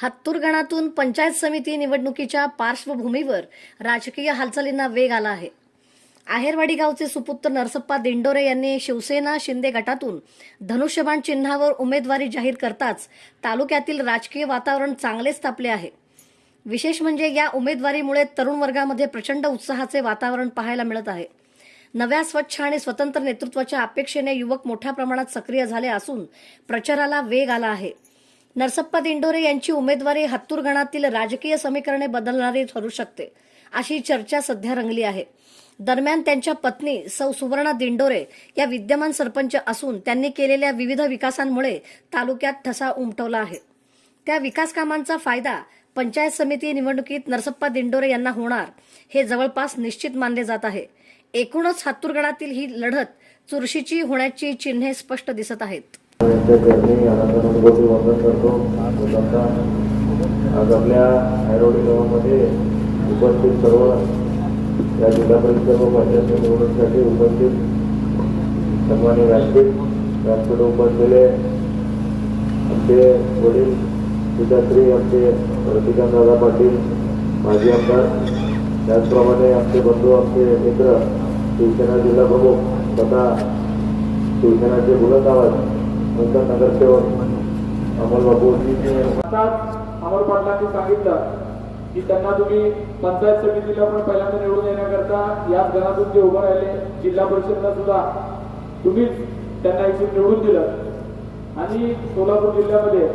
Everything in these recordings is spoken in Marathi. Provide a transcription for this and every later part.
हातूरगणातून पंचायत समिती निवडणुकीच्या पार्श्वभूमीवर राजकीय हालचालींना वेग आला आहे. आहेरवाडी गावचे सुपुत्र नरसप्पा दिंडोरे यांनी शिवसेना शिंदे गटातून धनुष्यबाण चिन्हावर उमेदवारी जाहीर करताच तालुक्यातील राजकीय वातावरण चांगलेच तापले आहे. विशेष म्हणजे या उमेदवारीमुळे तरुण वर्गामध्ये प्रचंड उत्साहाचे वातावरण पाहायला मिळत आहे. नव्या स्वच्छ आणि स्वतंत्र नेतृत्वाच्या अपेक्षेने युवक मोठ्या प्रमाणात सक्रिय झाले असून प्रचाराला वेग आला आहे. नरसप्पा दिंडोरे यांची उमेदवारी हातूरगणातील राजकीय समीकरणे बदलणारी ठरू शकते, अशी चर्चा सध्या रंगली आहे. दरम्यान त्यांच्या पत्नी सौ सुवर्णा दिंडोरे या विद्यमान सरपंच असून त्यांनी केलेल्या विविध विकासांमुळे तालुक्यात ठसा उमटवला आहे. त्या विकास कामांचा फायदा पंचायत समिती निवडणुकीत नरसप्पा दिंडोरे यांना होणार हे जवळपास निश्चित मानले जात आहे. एकूणच हातूरगणातील ही लढत चुरशीची होण्याची चिन्हे स्पष्ट दिसत आहेत. आज आपल्या आहेरवाडी गावामध्ये उपस्थित सर्व या जिल्हा परिषद व पंचायत निवडणुकीसाठी उपस्थित सन्माननीय व्यासपीठ उपसलेले आमचे वडील पिताश्री आमचे प्रतिकांतदादा पाटील माजी आमदार, त्याचप्रमाणे आमचे बंधू आमचे मित्र शिवसेना जिल्हा प्रमुख तथा शिवसेनाचे बुलंद आवाज नंतर नगरसेवक अमोल बापूजी अमोल पाटलांनी सांगितलं की त्यांना तुम्ही पंचायत समितीला पण पहिल्यांदा निवडून येण्याकरता याच घरातून जे उभं राहिले, जिल्हा परिषदला सुद्धा तुम्हीच त्यांना इथून निवडून दिलं आणि सोलापूर जिल्ह्यामध्ये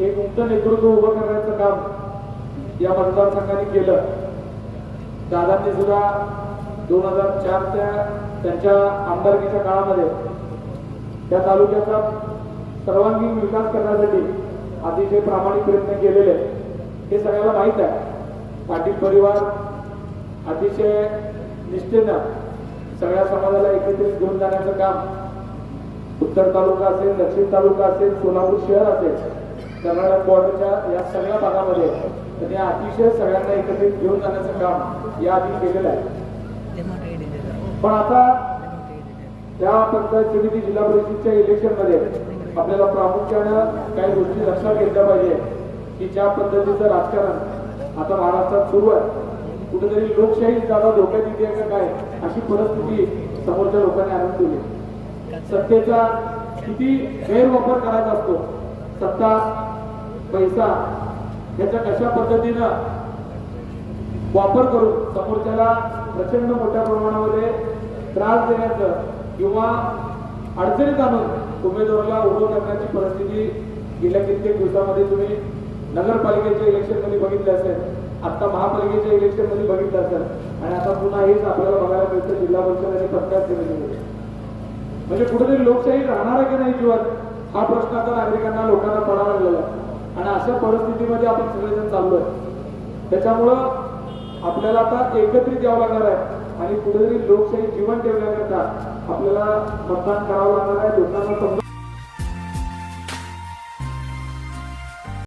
एक उच्च नेतृत्व उभं करण्याचं काम या मतदारसंघाने केलं. दादांनी सुद्धा 2004च्या त्यांच्या आमदारकीच्या काळामध्ये त्या तालुक्याचा सर्वांगीण विकास करण्यासाठी अतिशय प्रामाणिक प्रयत्न केलेले हे सगळ्याला माहीत आहे. पाटील परिवार अतिशय निष्ठेनं सगळ्या समाजाला एकत्रित घेऊन जाण्याचं काम उत्तर तालुका असेल, दक्षिण तालुका असेल, सोलापूर शहर असेल, कर्नाटक बॉर्डरच्या या सगळ्या भागामध्ये त्यांनी अतिशय सगळ्यांना एकत्रित घेऊन जाण्याचं काम याआधी केलेलं आहे. पण आता त्या पंचायत समिती जिल्हा परिषदच्या इलेक्शनमध्ये आपल्याला प्रामुख्यानं काही गोष्टी लक्षात घेतल्या पाहिजे की ज्या पद्धतीचं राजकारण आता महाराष्ट्रात सुरू आहे, कुठेतरी लोकशाही दादा धोक्यात येते का काय अशी परिस्थिती समोरच्या लोकांनी आणून दिली. सत्तेचा किती गैरवापर करायचा असतो, सत्ता पैसा याचा कशा पद्धतीनं वापर करून समोरच्याला प्रचंड मोठ्या प्रमाणामध्ये त्रास देण्याचं किंवा अडचणीत आणून उमेदवाराला उभं करण्याची परिस्थिती गेल्या कित्येक दिवसामध्ये तुम्ही नगरपालिकेच्या इलेक्शन मध्ये बघितले असेल, आता महापालिकेच्या इलेक्शन मध्ये बघितलं असेल आणि आता पुन्हा हेच आपल्याला बघायला मिळतं जिल्हा परिषद आणि पंचायत समितीमध्ये. म्हणजे कुठेतरी लोकशाही राहणार आहे की नाही जीवन हा प्रश्न आता नागरिकांना लोकांना पडायला लागलेला आहे आणि अशा परिस्थितीमध्ये आपण सगळेजण चाललोय. त्याच्यामुळं आपल्याला आता एकत्रित यावं लागणार आहे आणि कुठेतरी लोकशाही जीवन ठेवण्याकरता आपल्याला मतदान करावं लागणार आहे. लोकांना